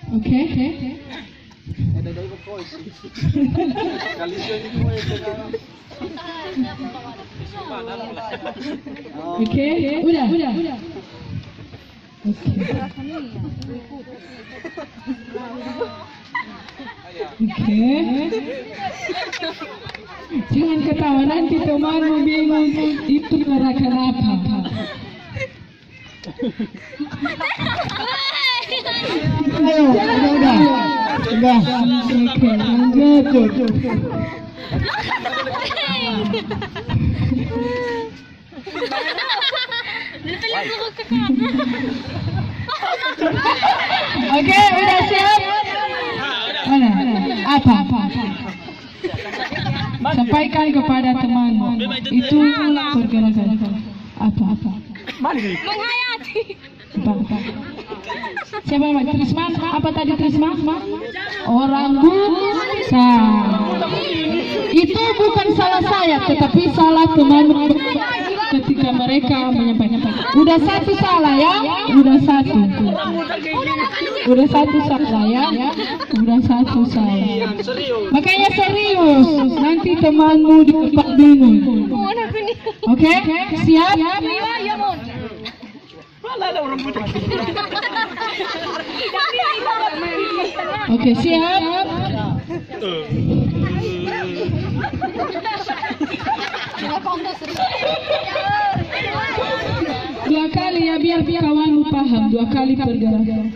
Oke. Oke, udah. Oke. Jangan ketawa, nanti temanmu bingung itu gerakan apa. Ayo, udah. Oke, lanjut. Oke, udah siap? Mana? Apa? Sampaikan kepada temanmu. Itu pergerakan apa? Menghayati. Apa? Siapa yang Trisma? Apa tadi Trisma? Orang buta. Itu bukan salah saya, tetapi salah teman ketika mereka menyampaikan. Udah satu salah ya? Udah satu salah ya? Udah satu salah. Makanya serius. Nanti temanmu di tempat bingung. Oke? Siap? Oke, siap? Dua kali ya, biar kawanmu paham. 2 kali pergerakan.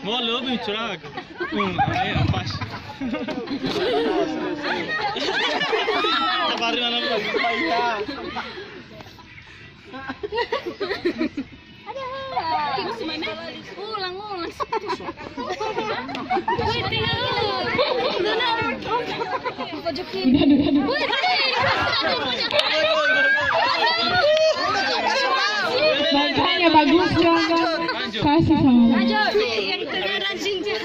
Mau lebih curang. Pas. Tapari mana lagi? Ulang. Makanya bagus kan? Kasih sama. Yang kedengaran cincin.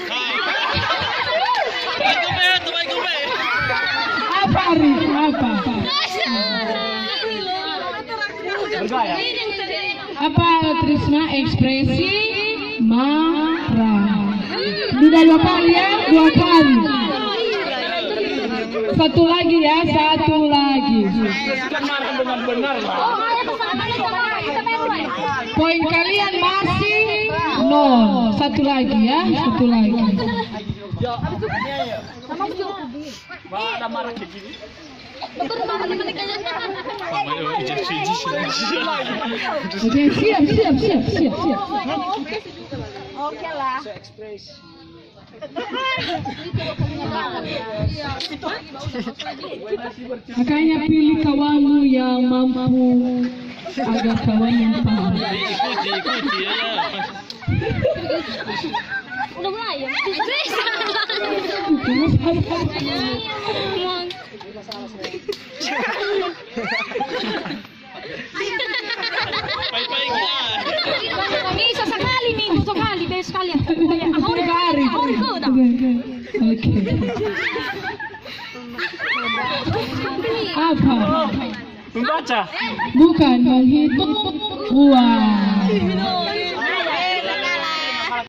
Apa Arif? Apa? Apa Trisma? Ekspresi marah. Sudah 2 kali ya? 2 kali. Satu lagi ya, satu lagi. Poin kalian masih 0. Satu lagi ya, satu lagi. Ada marah kayak gini. Oke, siap. Oke lah. Makanya pilih kawanmu yang mampu agar kawan yang paham. Ikuti ya. Udah mulai ya? Bisa sekali nih, sekali, besok sekali. Aku udah gari. Oke. Apa? Membaca. Bukan menghitung uang.